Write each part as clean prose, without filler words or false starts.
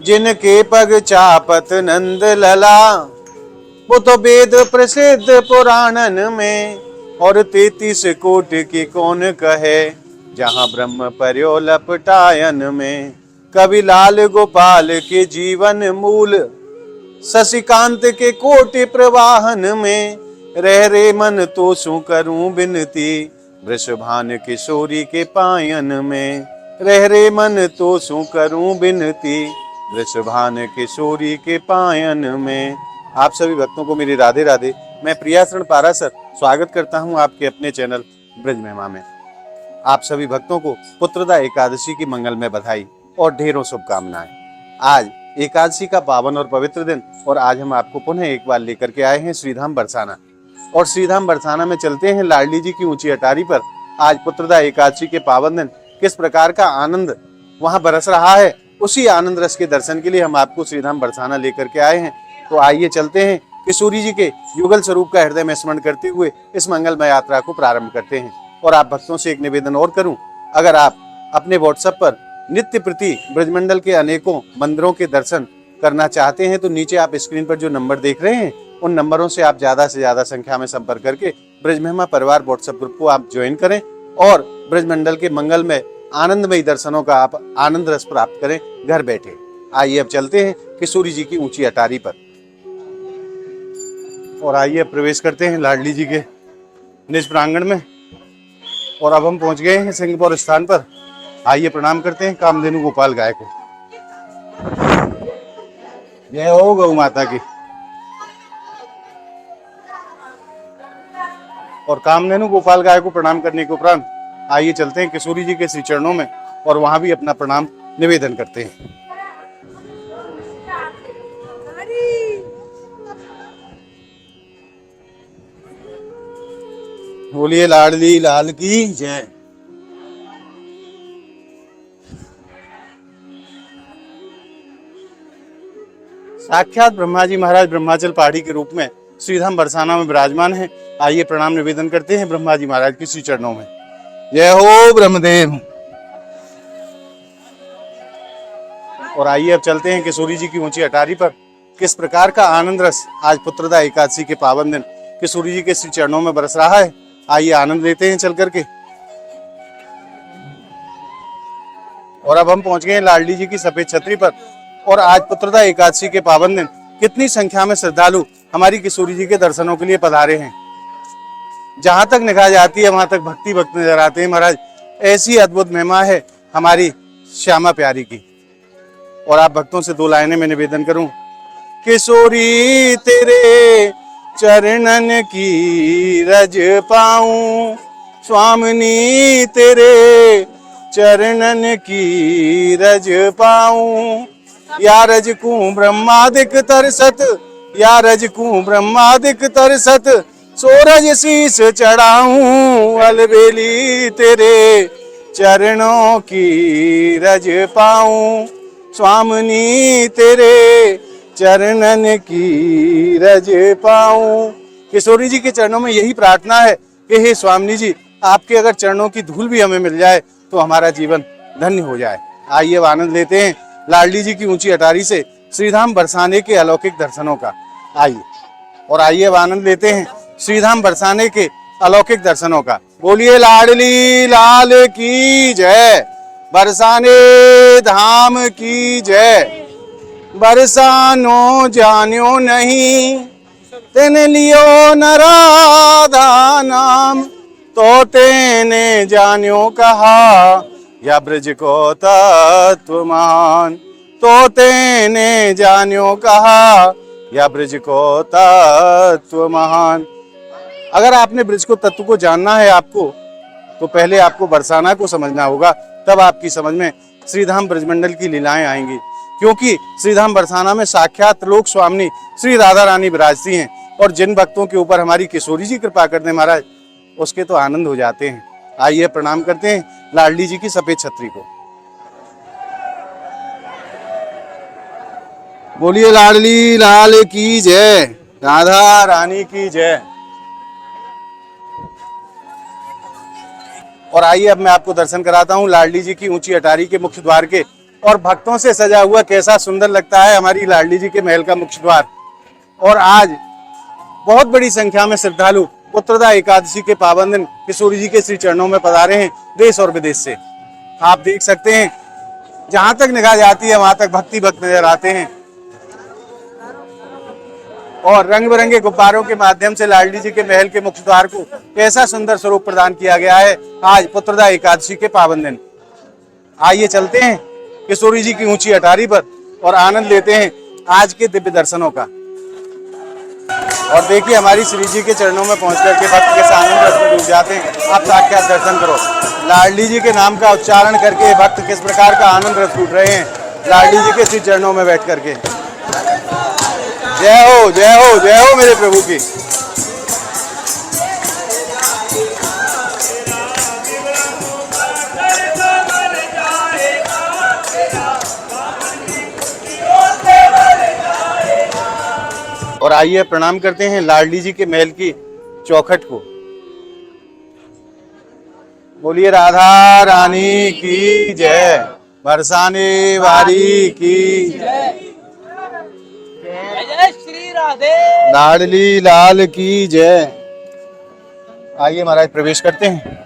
जिनके पग चापत नंद लला, वो तो वेद प्रसिद्ध पुराणन में। और 33 कोट की कौन कहे, जहां ब्रह्म पर्यो लपटायन में। कवि लाल गोपाल के जीवन मूल, शशिकांत के कोटि प्रवाहन में। रह रे मन तो सु करूं बिनती, वृषभान किशोरी के पायन में। रह रे मन तो सु करूं बिनती, वृषभान किशोरी के पायन में। आप सभी भक्तों को मेरी राधे राधे। मैं प्रियाशरण पारासर स्वागत करता हूं आपके अपने चैनल ब्रज महिमा में। आप सभी भक्तों को पुत्रदा एकादशी की मंगलमय बधाई और ढेरों शुभकामनाएं। आज एकादशी का पावन और पवित्र दिन, और आज हम आपको पुनः एक बार लेकर के आए हैं श्रीधाम बरसाना। और श्रीधाम बरसाना में चलते हैं लाडली जी की ऊंची अटारी पर। आज पुत्रदा एकादशी के पावन दिन किस प्रकार का आनंद वहां बरस रहा है, उसी आनंद रस के दर्शन के लिए हम आपको श्रीधाम बरसाना लेकर के आए हैं। तो आइए चलते हैं, किशोरी जी के युगल स्वरूप का हृदय में स्मरण करते हुए इस मंगलमय यात्रा को प्रारंभ करते हैं। और आप भक्तों से एक निवेदन और करूं, अगर आप अपने व्हाट्सएप पर नित्य प्रति ब्रजमंडल के अनेकों मंदिरों के दर्शन करना चाहते हैं, तो नीचे आप स्क्रीन पर जो नंबर देख रहे हैं, उन नंबरों से आप ज्यादा से ज्यादा संख्या में संपर्क करके ब्रज महिमा परिवार व्हाट्सएप ग्रुप को आप ज्वाइन करें और ब्रजमंडल के मंगलमय आनंदमयी दर्शनों का आप आनंद रस प्राप्त करें घर बैठे। आइए अब चलते हैं किशोरी जी की ऊंची अटारी पर, और आइए प्रवेश करते हैं लाडली जी के निज प्रांगण में। और अब हम पहुंच गए हैं सिंहपुर स्थान पर। आइए प्रणाम करते हैं कामधेनु गोपाल गाय को। जय हो गौ माता की। और कामधेनु गोपाल गाय को प्रणाम करने के उपरांत आइए चलते हैं किशोरी जी के श्री चरणों में, और वहां भी अपना प्रणाम निवेदन करते हैं। बोलिए लाडली लाल की जय। साक्षात ब्रह्मा जी महाराज ब्रह्माचल पहाड़ी के रूप में श्रीधाम बरसाना में विराजमान है। आइए प्रणाम निवेदन करते हैं ब्रह्मा जी महाराज के श्री चरणों में। जय हो ब्रह्मदेव। और आइए अब चलते हैं किशोरी जी की ऊंची अटारी पर। किस प्रकार का आनंद रस आज पुत्रदा एकादशी के पावन दिन किशोरी जी के श्री चरणों में बरस रहा है। आइए आनंद लेते हैं चल करके। और अब हम पहुंच गए हैं लाडली जी की सफेद छतरी पर। और आज पुत्रदा एकादशी के पावन दिन कितनी संख्या में श्रद्धालु हमारी किशोरी जी के दर्शनों के लिए पधारे हैं। जहां तक निगाह जाती है वहां तक भक्ति भक्त नजर आते हैं महाराज। ऐसी अद्भुत महिमा है हमारी श्यामा प्यारी की। और आप भक्तों से दो लाइनें में निवेदन करूं, किशोरी तेरे चरणन की रज पाऊं, स्वामिनी तेरे चरणन की रज पाऊं। या रज को ब्रह्मादिक तरसत, या रज को ब्रह्मादिक तरसत, सोरज शीस चढ़ाऊं। अलबेली तेरे चरणों की रज पाऊं, स्वामिनी तेरे चरणन की रज पाऊं। किशोरी जी के चरणों में यही प्रार्थना है कि हे स्वामी जी, आपके अगर चरणों की धूल भी हमें मिल जाए तो हमारा जीवन धन्य हो जाए। आइए आनंद लेते हैं लाडली जी की ऊंची अटारी से श्रीधाम बरसाने के अलौकिक दर्शनों का। आइए और आइए अब आनंद लेते हैं श्रीधाम बरसाने के अलौकिक दर्शनों का। बोलिए लाडली लाल की जय, बरसाने धाम की जय। बरसानो जान्यो नहीं, तेन लियो न राधा नाम, तो तेने जान्यो कहा, या ब्रज को तत्वमान। तो तेने जान्यो कहा, या ब्रज को तत्व महान। अगर आपने ब्रज को तत्व को जानना है आपको, तो पहले आपको बरसाना को समझना होगा, तब आपकी समझ में श्रीधाम ब्रजमंडल की लीलाएं आएंगी। क्योंकि श्रीधाम बरसाना में साक्षात लोक स्वामिनी श्री राधा रानी विराजती हैं, और जिन भक्तों के ऊपर हमारी किशोरी जी कृपा करते हैं महाराज, उसके तो आनंद हो जाते हैं। आइए प्रणाम करते हैं लाडली जी की सफेद छतरी को। बोलिए लाडली लाल की जय, राधा रानी की जय। और आइए अब मैं आपको दर्शन कराता हूँ लाडली जी की ऊंची अटारी के मुख्य द्वार के और भक्तों से सजा हुआ कैसा सुंदर लगता है हमारी लाडली जी के महल का मुख्य द्वार। और आज बहुत बड़ी संख्या में श्रद्धालु पुत्रदा एकादशी के पावन दिन किशोरी जी के श्री चरणों में पधारे हैं देश और विदेश से। आप देख सकते हैं जहां तक निगाह जाती है वहां तक भक्ति भक्त नजर आते हैं और रंग बिरंगे गुब्बारों के माध्यम से लाडली जी के महल के मुख्य द्वार को कैसा सुंदर स्वरूप प्रदान किया गया है आज पुत्रदा एकादशी के पावन दिन। आइए चलते हैं किशोरी जी की ऊंची अटारी पर और आनंद लेते हैं आज के दिव्य दर्शनों का। और देखिए हमारी श्री जी के चरणों में पहुंचकर के भक्त के आनंद रस में डूब जाते हैं। आप साक्षात दर्शन करो, लाडली जी के नाम का उच्चारण करके भक्त किस प्रकार का आनंद रस लूट रहे हैं लाडली जी के श्री चरणों में बैठ करके। जय हो जय हो जय हो मेरे प्रभु की। और आइए प्रणाम करते हैं लाडली जी के महल की चौखट को। बोलिए राधा रानी की जय, बरसाने वाली की जय, जय श्री राधे, लाडली लाल की जय। आइए महाराज प्रवेश करते हैं।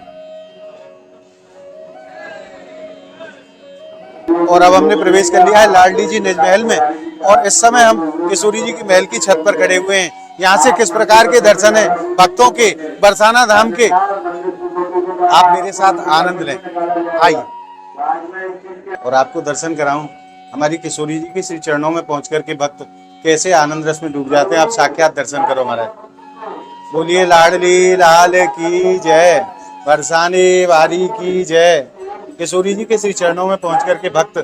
और अब हमने प्रवेश कर लिया है लाडली जी निज महल में और इस समय हम किशोरी जी की महल की छत पर खड़े हुए हैं। यहाँ से किस प्रकार के दर्शन है भक्तों के बरसाना धाम के, आप मेरे साथ आनंद लें। आइए और आपको दर्शन कराऊं हमारी किशोरी जी के श्री चरणों में पहुंच करके भक्त कैसे आनंद रस में डूब जाते हैं। आप साक्षात दर्शन करो महाराज। बोलिए लाडली लाल की जय, बरसाने वाली की जय। किशोरी जी के श्री चरणों में पहुंच करके भक्त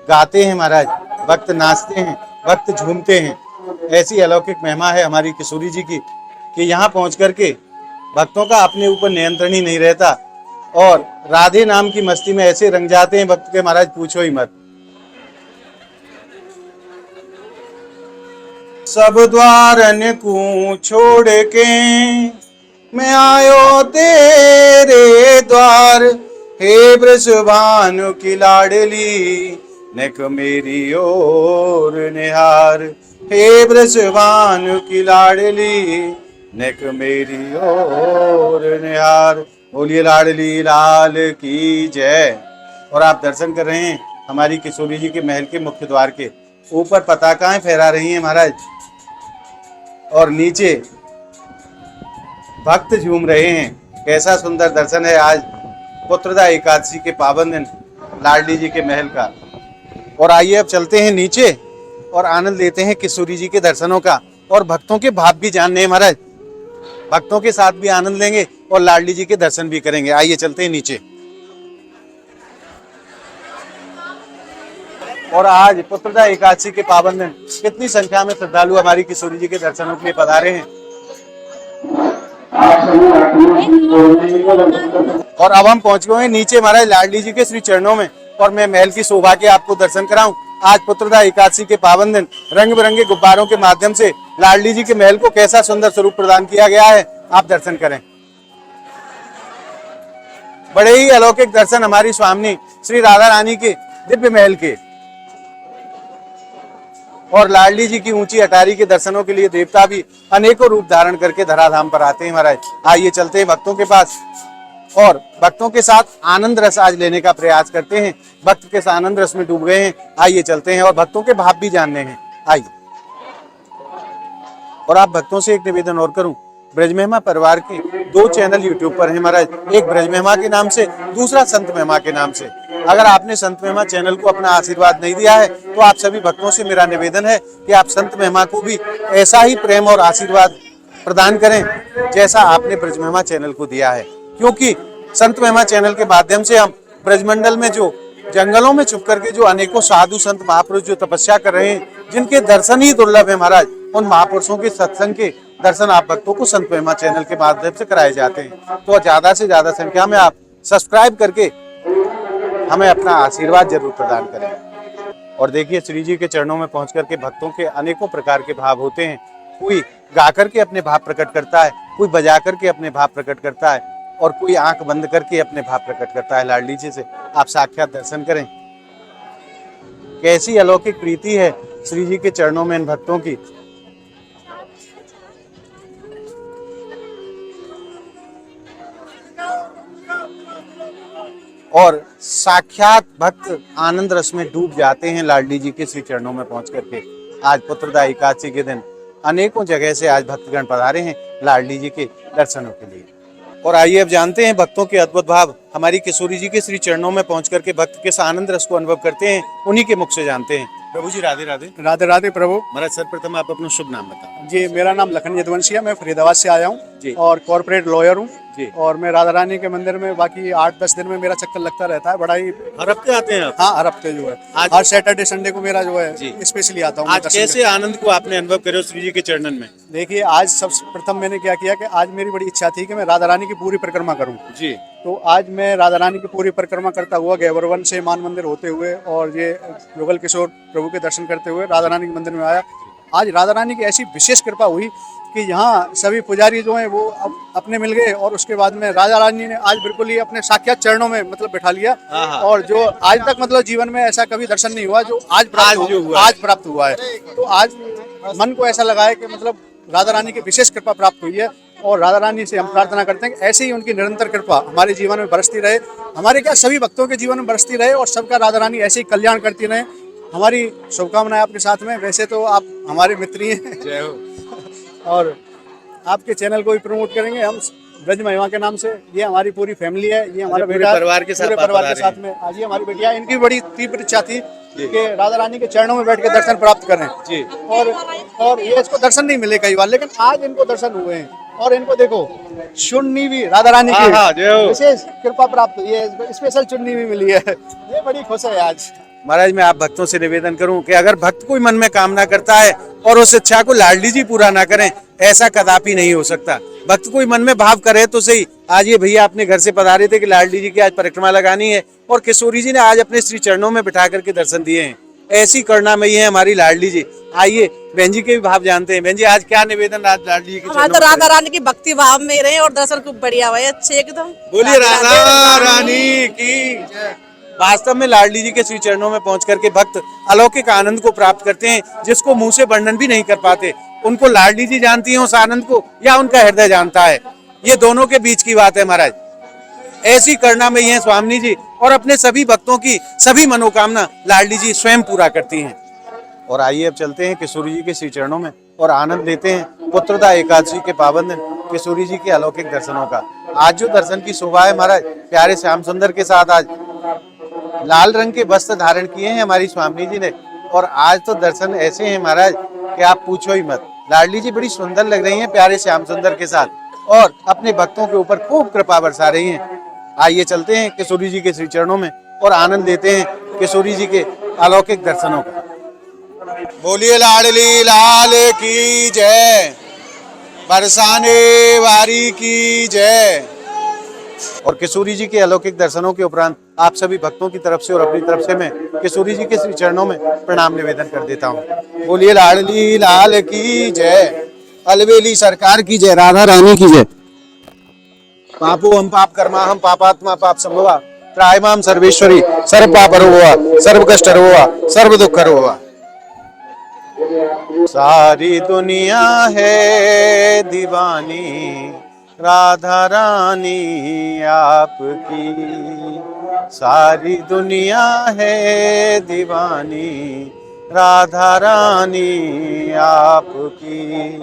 गाते हैं महाराज, भक्त नाचते हैं, भक्त झूमते हैं। ऐसी अलौकिक महिमा है हमारी किशोरी जी की कि यहाँ पहुंच करके भक्तों का अपने ऊपर नियंत्रण ही नहीं रहता और राधे नाम की मस्ती में ऐसे रंग जाते हैं भक्त के महाराज पूछो ही मत। सब द्वारन को छोड़ के मैं आयो तेरे द्वार, हे वृषभानु की लाडली नेक मेरी ओर निहार, हे वृषभानु की लाडली नेक मेरी ओर निहार। बोलिए लाडली लाल की जय। और आप दर्शन कर रहे हैं हमारी किशोरी जी के महल के मुख्य द्वार के ऊपर पताकाएं फहरा रही हैं महाराज और नीचे भक्त झूम रहे हैं। कैसा सुंदर दर्शन है आज पुत्रदा एकादशी के पावन दिन लाडली जी के महल का। और आइए अब चलते हैं नीचे और आनंद लेते हैं किशोरी जी के दर्शनों का और भक्तों के भाव भी जानने हैं महाराज। भक्तों के साथ भी आनंद लेंगे और लाडली जी के दर्शन भी करेंगे। आइए चलते हैं नीचे। और आज पुत्रदा एकादशी के पावन दिन कितनी संख्या में श्रद्धालु हमारी किशोरी जी के दर्शनों के लिए पधारे हैं। और अब हम पहुंच गए हैं नीचे महाराज लाडली जी के श्री चरणों में और मैं महल की शोभा के आपको दर्शन कराऊं। आज पुत्रदा एकादशी के पावन दिन रंग बिरंगे गुब्बारों के माध्यम से लाडली जी के महल को कैसा सुंदर स्वरूप प्रदान किया गया है, आप दर्शन करें। बड़े ही अलौकिक दर्शन हमारी स्वामी श्री राधा रानी के दिव्य महल के और लाडली जी की ऊंची अटारी के दर्शनों के लिए देवता भी अनेकों रूप धारण करके धराधाम पर आते हैं महाराज। आइए चलते हैं भक्तों के पास और भक्तों के साथ आनंद रस आज लेने का प्रयास करते हैं। भक्त के आनंद रस में डूब गए हैं। आइए चलते हैं और भक्तों के भाव भी जानने हैं। आइए। और आप भक्तों से एक निवेदन और करूं, ब्रज महिमा परिवार के 2 चैनल यूट्यूब पर हैं महाराज, एक ब्रज महिमा के नाम से, दूसरा संत महिमा के नाम से। अगर आपने संत महिमा चैनल को अपना आशीर्वाद नहीं दिया है तो आप सभी भक्तों से मेरा निवेदन है कि आप संत महिमा को भी ऐसा ही प्रेम और आशीर्वाद प्रदान करें जैसा आपने ब्रज महिमा चैनल को दिया है। क्योंकि संत महिमा चैनल के माध्यम से हम ब्रजमंडल में जो जंगलों में छुप करके जो अनेकों साधु संत महापुरुष जो तपस्या कर रहे हैं, जिनके दर्शन ही दुर्लभ है महाराज, उन महापुरुषों के सत्संग के दर्शन आप भक्तों को संत महिमा चैनल के माध्यम से कराए जाते हैं। तो ज्यादा से ज्यादा संख्या में आप सब्सक्राइब करके हमें अपना आशीर्वाद जरूर प्रदान करें। और देखिए श्री जी के चरणों में पहुंच करके भक्तों के अनेकों प्रकार के भाव होते हैं। कोई गा करके अपने भाव प्रकट करता है, कोई बजा करके अपने भाव प्रकट करता है और कोई आंख बंद करके अपने भाव प्रकट करता है। लाडली जी से आप साक्षात दर्शन करें। कैसी अलौकिक प्रीति है श्री जी के चरणों में इन भक्तों की। और साक्षात भक्त आनंद रस में डूब जाते हैं लाडली जी के श्री चरणों में पहुंच करके। आज पुत्रदा एकादशी के दिन अनेकों जगह से आज भक्तगण पधारे हैं लाडली जी के दर्शनों के लिए। और आइए अब जानते हैं भक्तों के अद्भुत भाव। हमारी किशोरी जी के श्री चरणों में पहुंच करके भक्त किस आनंद रस को अनुभव करते हैं, उन्हीं के मुख से जानते हैं। प्रभु जी राधे राधे। राधे राधे प्रभु। महाराज सर्वप्रथम आप अपना शुभ नाम बताओ। जी, मेरा नाम लखन यदुवंशी है, मैं फरीदाबाद से आया जी। हूँ और कॉर्पोरेट लॉयर हूँ जी। और मैं राधा रानी के मंदिर में बाकी 8-10 दिन में मेरा चक्कर लगता रहता है। बड़ा ही हर हफ्ते आते हैं आप? हाँ, हर हफ्ते जो है, हर सैटरडे संडे को मेरा जो जी। है स्पेशली आता हूँ। आज कैसे आनंद को आपने अनुभव करे श्री जी के चरणन में? देखिए, आज सबसे प्रथम मैंने क्या किया कि आज मेरी बड़ी इच्छा थी कि मैं राधा रानी की पूरी परिक्रमा करूँ जी। तो आज मैं राधा रानी की पूरी परिक्रमा करता हुआ गैबरवन से मान मंदिर होते हुए और ये युगल किशोर प्रभु के दर्शन करते हुए राधा रानी के मंदिर में आया। आज राधा रानी की ऐसी विशेष कृपा हुई कि यहाँ सभी पुजारी जो हैं वो अपने मिल गए और उसके बाद में राधा रानी ने आज बिल्कुल ही अपने साक्षात चरणों में मतलब बैठा लिया। और जो आज तक मतलब जीवन में ऐसा कभी दर्शन नहीं हुआ जो आज प्राप्त हुआ है। तो आज मन को ऐसा लगा है कि मतलब राधा रानी की विशेष कृपा प्राप्त हुई है और राधा रानी से हम प्रार्थना करते हैं कि ऐसे ही उनकी निरंतर कृपा हमारे जीवन में बरसती रहे, हमारे क्या सभी भक्तों के जीवन में बरसती रहे और सबका राधा रानी ऐसे ही कल्याण करती रहे। हमारी शुभकामनाएं आपके साथ में। वैसे तो आप हमारे मित्र ही हैं। जय हो। और आपके चैनल को भी प्रमोट करेंगे हम ब्रज महिमा के नाम से। ये हमारी पूरी फैमिली है, ये हमारा पूरे परिवार के साथ में आज ये हमारी बेटिया, इनकी बड़ी तीव्र इच्छा थी कि राधा रानी के चरणों में बैठ के दर्शन प्राप्त करें जी। और ये इसको दर्शन नहीं मिले कई बार, लेकिन आज इनको दर्शन हुए हैं। और इनको देखो, चुन्नी भी राधा रानी की विशेष कृपा प्राप्त हुई है, स्पेशल चुन्नी भी मिली है। ये बड़ी खुश है आज। महाराज मैं आप भक्तों से निवेदन करूं कि अगर भक्त कोई मन में कामना करता है और उस इच्छा को लाडली जी पूरा ना करें, ऐसा कदापि नहीं हो सकता। भक्त कोई मन में भाव करे तो सही। आज ये भैया अपने घर से पधारे थे कि लाडली जी की आज परिक्रमा लगानी है और किशोरी जी ने आज अपने श्री चरणों में बिठा करके दर्शन दिए हैं। ऐसी करुणामयी है हमारी लाडली जी। आइए बहन जी के भी भाव जानते हैं। बहन जी आज क्या निवेदन आज लाडली जी के चरणों में? तो राधा रानी की भक्ति भाव में रहे और दर्शन खूब बढ़िया हुए, अच्छे एकदम। बोलिए राधा रानी की। वास्तव में लाडली जी के श्री चरणों में पहुंच करके भक्त अलौकिक आनंद को प्राप्त करते हैं, जिसको मुंह से वर्णन भी नहीं कर पाते। उनको लाडली जी जानती हैं उस आनंद को या उनका हृदय जानता है, ये दोनों के बीच की बात है महाराज। ऐसी करुणामयी है स्वामी जी और अपने सभी भक्तों की सभी मनोकामना लाडली जी स्वयं पूरा करती हैं। और आइए अब चलते हैं किशोरी जी के श्री चरणों में और आनंद लेते हैं पुत्रदा एकादशी के पावन दिन किशोरी जी के अलौकिक दर्शनों का। आज जो दर्शन की शोभा है महाराज, प्यारे श्याम सुंदर के साथ आज लाल रंग के वस्त्र धारण किए हैं हमारी स्वामी जी ने। और आज तो दर्शन ऐसे हैं महाराज कि आप पूछो ही मत। लाडली जी बड़ी सुंदर लग रही हैं प्यारे श्याम सुंदर के साथ और अपने भक्तों के ऊपर खूब कृपा बरसा रही हैं। आइए चलते हैं किशोरी जी के श्री चरणों में और आनंद लेते हैं किशोरी जी के अलौकिक दर्शनों का। बोलिए लाडली लाल की जय, बरसाने वारी की जय। और किशोरी जी के अलौकिक दर्शनों के उपरांत आप सभी भक्तों की तरफ से और अपनी तरफ से मैं किशोरी जी के श्री चरणों में प्रणाम निवेदन कर देता हूँ। बोलिए लाडली लाल की जय, अलवेली सरकार की जय, राधा रानी की जय। पापो हम पाप कर्मा हम पापात्मा पाप संभवा, त्रायमाम सर्वेश्वरी सर्व पाप हरो हुआ सर्व कष्ट हरो हुआ सर्व दुख हरो हुआ। सारी दुनिया है दीवानी राधा रानी आपकी, सारी दुनिया है दीवानी राधा रानी आपकी।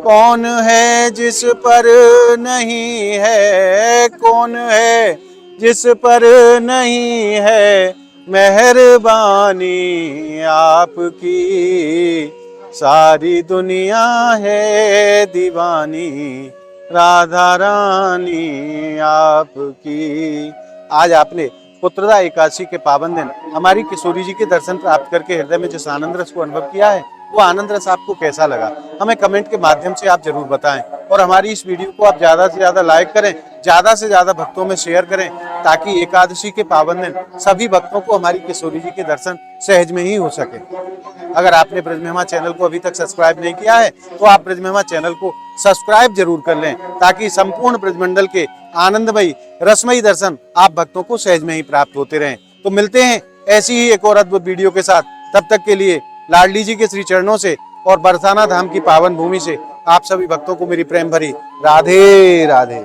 कौन है जिस पर नहीं है, कौन है जिस पर नहीं है मेहरबानी आपकी, सारी दुनिया है दीवानी राधा रानी आपकी। आज आपने पुत्रदा एकादशी के पावन दिन हमारी किशोरी जी के दर्शन प्राप्त करके हृदय में जिस आनंद रस को अनुभव किया है, वो आनंद रस आपको कैसा लगा हमें कमेंट के माध्यम से आप जरूर बताएं। और हमारी इस वीडियो को आप ज्यादा से ज्यादा लाइक करें, ज्यादा से ज्यादा भक्तों में शेयर करें, ताकि एकादशी के पावन दिन सभी भक्तों को हमारी किशोरी जी के दर्शन सहज में ही हो सके। अगर आपने ब्रज महिमा चैनल को अभी तक सब्सक्राइब नहीं किया है तो आप ब्रज महिमा चैनल को सब्सक्राइब जरूर कर लें, ताकि संपूर्ण ब्रजमंडल के आनंदमयी रसमयी दर्शन आप भक्तों को सहज में ही प्राप्त होते रहें। तो मिलते हैं ऐसी ही एक और अद्भुत वीडियो के साथ। तब तक के लिए लाडली जी के श्री चरणों से और बरसाना धाम की पावन भूमि से आप सभी भक्तों को मेरी प्रेम भरी राधे राधे।